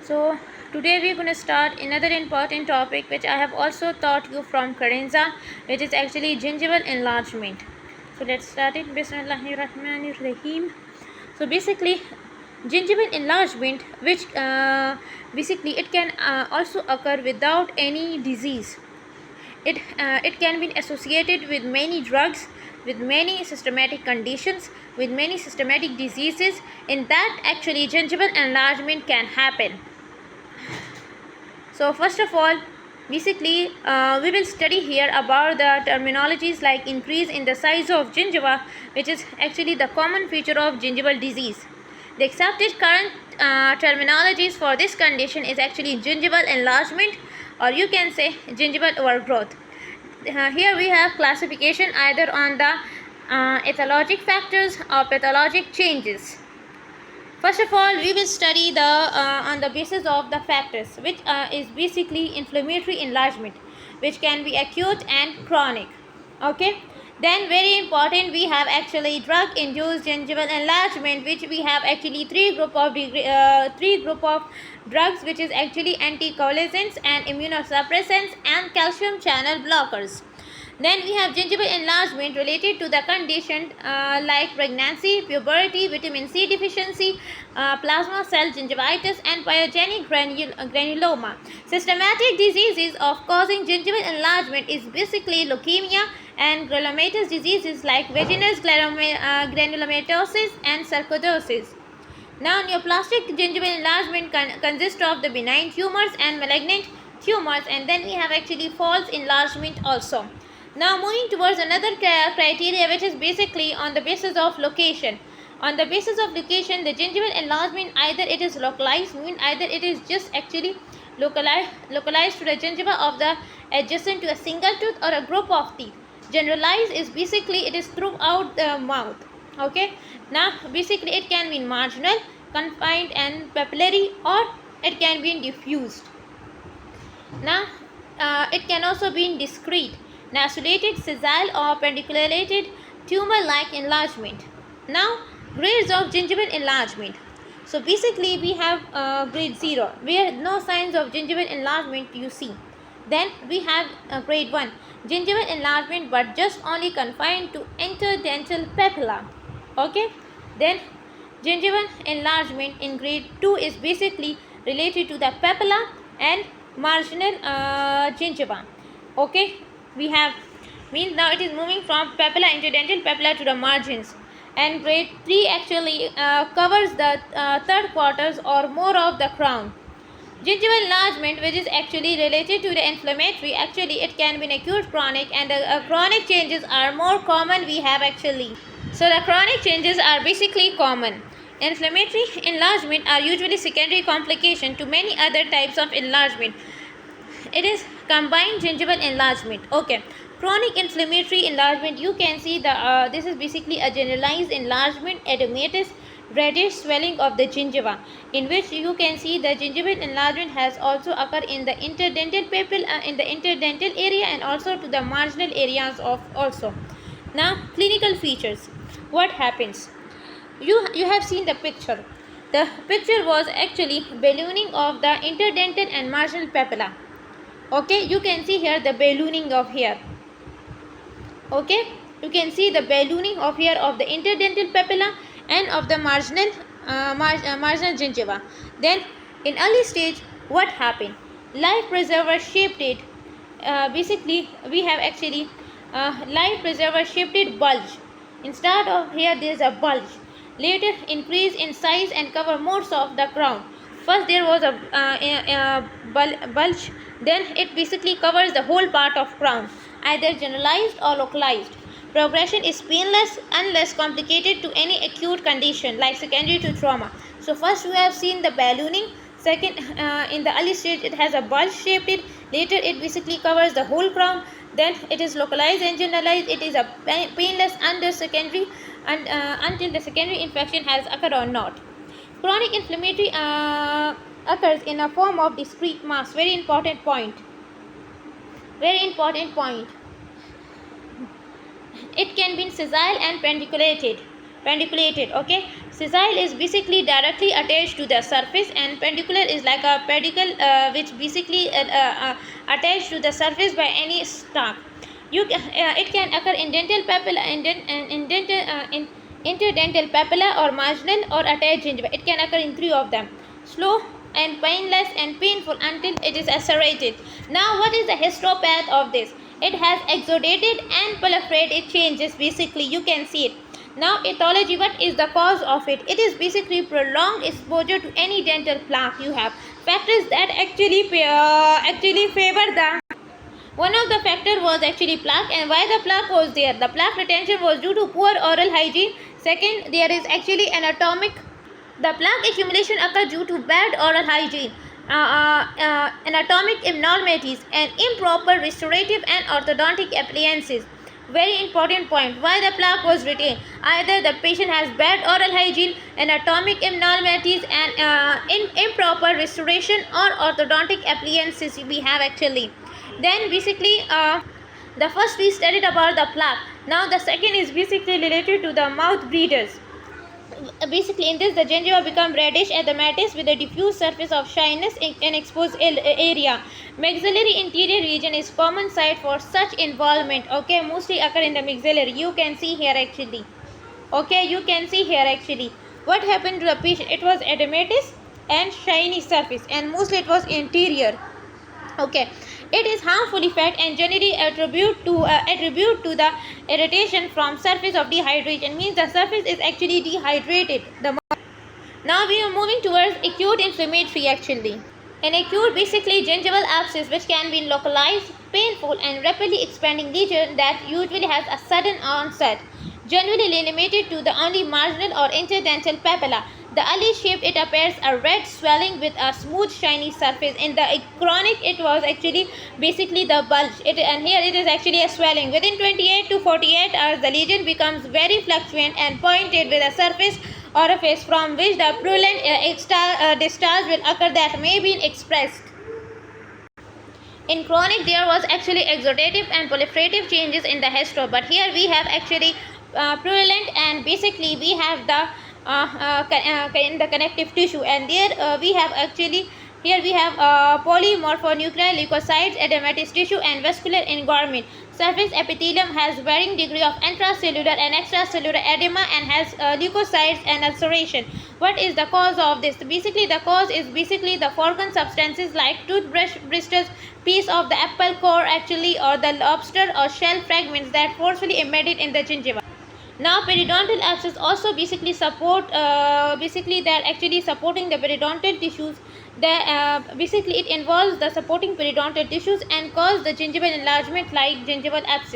So today we're going to start another important topic which I have also taught you from Carenza, which is actually gingival enlargement. So let's start it. Bismillahirrahmanirrahim. So basically, gingival enlargement, which basically it can also occur without any disease. It can be associated with many drugs, with many systematic conditions, with many systematic diseases. In that, actually, gingival enlargement can happen. So first of all, basically, we will study here about the terminologies like increase in the size of gingiva, which is actually the common feature of gingival disease. The accepted current terminologies for this condition is actually gingival enlargement, or you can say gingival overgrowth. Here we have classification either on the etiologic factors or pathologic changes. First of all, we will study the on the basis of the factors, which is basically inflammatory enlargement, which can be acute and chronic. Okay. Then very important, we have actually drug-induced gingival enlargement, which we have actually three group of drugs, which is actually anticoagulants and immunosuppressants and calcium channel blockers. Then we have gingival enlargement related to the condition like pregnancy, puberty, vitamin C deficiency, plasma cell gingivitis, and pyogenic granuloma. Systematic diseases of causing gingival enlargement is basically leukemia and granulomatous diseases like vaginous granulomatosis and sarcoidosis. Now, neoplastic gingival enlargement consists of the benign tumors and malignant tumors, and then we have actually false enlargement also. Now moving towards another criteria, which is basically on the basis of location. On the basis of location, the gingival enlargement, either it is localized, either it is just actually localized to the gingiva of the adjacent to a single tooth or a group of teeth. Generalized is basically it is throughout the mouth. Okay. Now basically it can be marginal, confined and papillary, or it can be diffused. Now it can also be discrete, nasolated, sessile or pedunculated tumor-like enlargement. Now, grades of gingival enlargement. So basically we have grade 0, where no signs of gingival enlargement you see. Then we have grade 1, gingival enlargement but just only confined to interdental papilla. Okay. Then gingival enlargement in grade 2 is basically related to the papilla and marginal gingiva. Okay. We have means now it is moving from papilla, interdental papilla, to the margins, and grade 3 actually covers the third quarters or more of the crown. Gingival enlargement, which is actually related to the inflammatory, actually it can be an acute, chronic, and the chronic changes are more common we have actually. So the chronic changes are basically common. Inflammatory enlargement are usually secondary complication to many other types of enlargement. It is combined gingival enlargement. Okay. Chronic inflammatory enlargement, you can see the this is basically a generalized enlargement, edematous reddish swelling of the gingiva, in which you can see the gingival enlargement has also occurred in the interdental papilla, in the interdental area, and also to the marginal areas of also. Now clinical features. What happens? You have seen the picture. The picture was actually ballooning of the interdental and marginal papilla. Okay, you can see here the ballooning of here. Okay, you can see the ballooning of here of the interdental papilla and of the marginal gingiva. Then in early stage, what happened? Life preserver shaped it. Basically we have actually life preserver shaped it bulge. Instead of here there is a bulge. Later increase in size and cover most of the crown. First there was a bulge, then it basically covers the whole part of crown, either generalized or localized. Progression is painless unless complicated to any acute condition like secondary to trauma. So first we have seen the ballooning. Second, in the early stage it has a bulge shaped it. Later it basically covers the whole crown. Then it is localized and generalized. It is a painless under secondary and until the secondary infection has occurred or not. Chronic inflammatory occurs in a form of discrete mass. Very important point. Very important point. It can be sessile and pedunculated. Pedunculated. Okay, sessile is basically directly attached to the surface, and peduncular is like a pedicle which basically attached to the surface by any stalk. It can occur in dental papilla, in interdental papilla, or marginal or attached gingiva. It can occur in three of them. Slow and painless and painful until it is acerated. Now, what is the histopath of this? It has exudated and proliferated changes. Basically, you can see it. Now, ethology, what is the cause of it? It is basically prolonged exposure to any dental plaque you have. Factors that actually favor the one of the factor was actually plaque, and why the plaque was there? The plaque retention was due to poor oral hygiene. Second, there is actually anatomic. The plaque accumulation occurs due to bad oral hygiene, anatomic abnormalities, and improper restorative and orthodontic appliances. Very important point. Why the plaque was retained? Either the patient has bad oral hygiene, anatomic abnormalities, and improper restoration or orthodontic appliances we have actually. Then basically the first we studied about the plaque. Now the second is basically related to the mouth breathers. Basically in this the gingiva become reddish edematous with a diffuse surface of shyness in exposed area. Maxillary interior region is common site for such involvement. Okay, mostly occur in the maxillary. You can see here actually. Okay, you can see here actually. What happened to the patient? It was edematous and shiny surface, and mostly it was interior. Okay, it is harmful effect and generally attribute to the irritation from surface of dehydration. Means the surface is actually dehydrated. Now we are moving towards acute inflammatory actually. An acute basically gingival abscess which can be localized, painful and rapidly expanding lesion that usually has a sudden onset, generally limited to the only marginal or interdental papilla. The early shape it appears a red swelling with a smooth shiny surface. In the chronic it was actually basically the bulge. And here it is actually a swelling. Within 28 to 48 hours the lesion becomes very fluctuant and pointed with a surface orifice from which the purulent discharge will occur that may be expressed. In chronic, there was actually exudative and proliferative changes in the histo, but here we have actually purulent, and basically we have the in the connective tissue, and there we have actually here we have polymorphonuclear leukocytes, edematous tissue, and vascular engorgement. Surface epithelium has varying degree of intracellular and extracellular edema and has leukocytes and ulceration. What is the cause of this? Basically, the cause is basically the foreign substances like toothbrush bristles, piece of the apple core actually, or the lobster or shell fragments that forcefully embedded in the gingiva. Now periodontal abscess also basically support basically they are actually supporting the periodontal tissues. Basically it involves the supporting periodontal tissues and cause the gingival enlargement like gingival abscess.